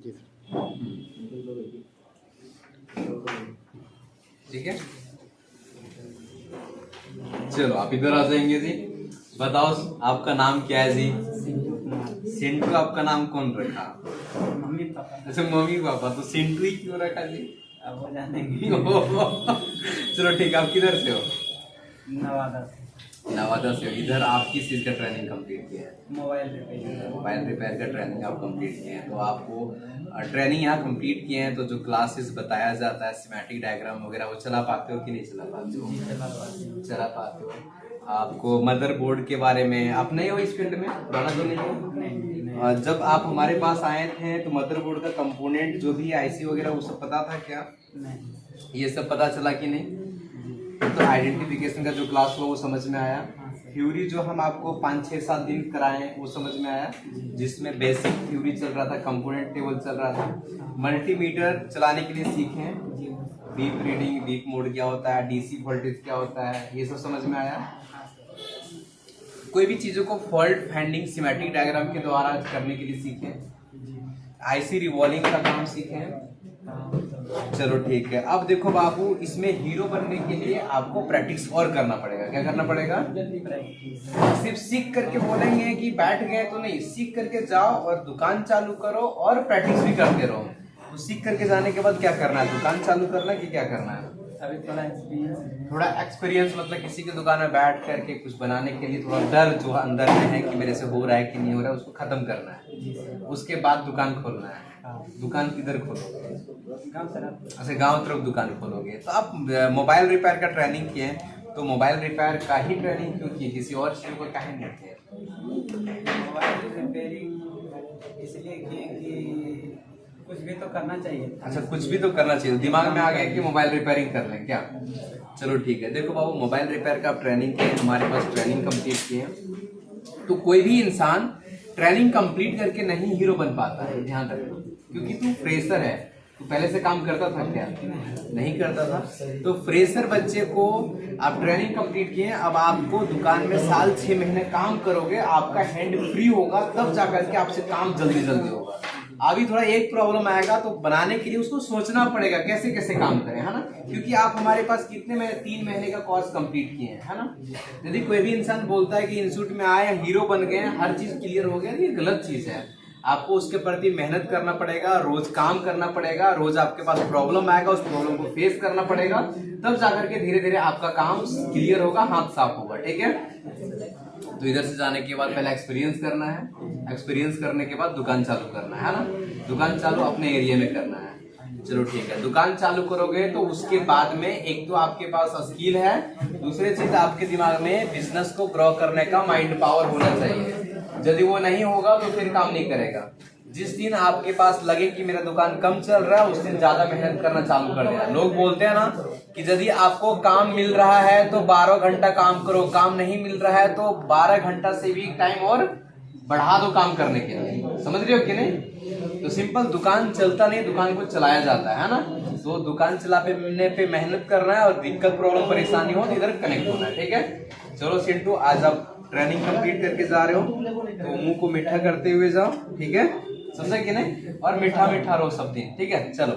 जी ठीक है, चलो आप इधर आ जाएंगे जी। बताओ आपका नाम क्या है जी? सिंटू आपका नाम कौन रखा? Mummy papa. अच्छा मम्मी पापा, तो सिंटू ही क्यों रखा जी? अब वो जानेंगे। चलो ठीक है, आप किधर से हो? नवादा से। नवादा से हो। इधर आप किस चीज़ का ट्रेनिंग कंप्लीट किया है? Mobile repair. मोबाइल रिपेयर का ट्रेनिंग आप कंप्लीट किए हैं, तो आपको ट्रेनिंग यहाँ कंप्लीट किए हैं, तो जो क्लासेस बताया जाता है सिमेटिक डायग्राम वगैरह, वो चला पाते हो कि नहीं चला पाते हो? जी चला पाते हैं। चला पाते हो। आपको मदरबोर्ड के बारे में, आप नए हो इस फील्ड में, पुराना तो नहीं हो? नहीं। जब आप हमारे पास आए थे तो मदरबोर्ड का कंपोनेंट जो भी आईसी वगैरह वो सब पता था क्या? नहीं। ये सब पता चला कि नहीं? तो आइडेंटिफिकेशन का जो क्लास हुआ वो समझ में आया। थ्योरी जो हम आपको 5-6-7 दिन कराए वो समझ में आया, जिसमें बेसिक थ्योरी चल रहा था, कंपोनेंट टेबल चल रहा था, मल्टीमीटर चलाने के लिए सीखे, डीप रीडिंग, डीप मोड क्या होता है, डीसी वोल्टेज क्या होता है, ये सब समझ में आया। कोई भी चीज़ों को फॉल्ट फाइंडिंग सिमेट्रिक डायग्राम के द्वारा करने के लिए सीखे, आईसी रिवॉल्विंग का काम सीखे। चलो ठीक है, अब देखो बाबू, इसमें हीरो बनने के लिए आपको प्रैक्टिस और करना पड़ेगा। क्या करना पड़ेगा? सिर्फ सीख करके बोलेंगे कि बैठ गए तो नहीं, सीख करके जाओ और दुकान चालू करो और प्रैक्टिस भी करते रहो। तो सीख करके जाने के बाद क्या करना है? दुकान चालू करना है कि क्या करना है? अभी थोड़ा एक्सपीरियंस, मतलब किसी की दुकान में बैठ करके कुछ बनाने के लिए थोड़ा डर जो अंदर में है कि मेरे से हो रहा है कि नहीं हो रहा है, उसको खत्म करना है। उसके बाद दुकान खोलना है। दुकान किधर खोलोगे? अच्छा, गांव तरफ दुकान खोलोगे। तो आप मोबाइल रिपेयर का ट्रेनिंग किए, तो मोबाइल रिपेयर का ही ट्रेनिंग क्यों किए, किसी और चीज़ को काहे नहीं किए? मोबाइल रिपेयरिंग इसलिए किए कि कुछ भी तो करना चाहिए। अच्छा, कुछ भी तो करना चाहिए, दिमाग में आ गया कि मोबाइल रिपेयरिंग कर लें क्या? चलो ठीक है, देखो बाबू, मोबाइल रिपेयर का आप ट्रेनिंग किए, हमारे पास ट्रेनिंग कंप्लीट किए, तो कोई भी इंसान ट्रेनिंग कंप्लीट करके नहीं हीरो बन पाता है, ध्यान रखो। क्योंकि तू फ्रेशर है, तू पहले से काम करता था क्या? नहीं करता था। तो फ्रेशर बच्चे को आप ट्रेनिंग कंप्लीट किए, अब आपको दुकान में साल 6 महीने काम करोगे, आपका हैंड फ्री होगा, तब जाकर के आपसे काम जल्दी जल्दी होगा। अभी थोड़ा एक प्रॉब्लम आएगा, तो बनाने के लिए उसको सोचना पड़ेगा कैसे कैसे काम करें, है ना? क्योंकि आप हमारे पास कितने महीने, 3 महीने का कोर्स कंप्लीट किए हैं, है ना? यदि कोई भी इंसान बोलता है कि इंस्टीट्यूट में आए, हीरो बन गए, हर चीज क्लियर हो गया, ये गलत चीज है। आपको उसके प्रति मेहनत करना पड़ेगा, रोज काम करना पड़ेगा, रोज आपके पास प्रॉब्लम आएगा, उस प्रॉब्लम को फेस करना पड़ेगा, तब जाकर के धीरे धीरे आपका काम क्लियर होगा, हाथ साफ होगा। ठीक है, तो इधर से जाने के बाद पहले एक्सपीरियंस करना है, एक्सपीरियंस करने के बाद दुकान चालू करना है ना? दुकान चालू अपने एरिया में करना है। चलो ठीक है, दुकान चालू करोगे तो उसके बाद में एक तो आपके पास स्किल है, दूसरी चीज आपके दिमाग में बिजनेस को ग्रो करने का माइंड पावर होना चाहिए। यदि वो नहीं होगा तो फिर काम नहीं करेगा। जिस दिन आपके पास लगे कि मेरा दुकान कम चल रहा है, उस दिन ज्यादा मेहनत करना चालू कर देना। लोग बोलते हैं ना कि यदि आपको काम मिल रहा है तो 12 घंटा काम करो, काम नहीं मिल रहा है तो 12 घंटा से भी टाइम और बढ़ा दो काम करने के लिए। समझ रहे हो कि नहीं? तो सिंपल, दुकान चलता नहीं, दुकान को चलाया जाता है ना? तो दुकान चलाने पे मेहनत करना है, और दिक्कत प्रॉब्लम परेशानी हो तो इधर कनेक्ट होना है। ठीक है, चलो सिंटू, आज आप ट्रेनिंग कंप्लीट करके जा रहे हो, तो मुंह को मीठा करते हुए जाओ। ठीक है, समझे कि नहीं? और मीठा मीठा रहो सब दिन। ठीक है, चलो।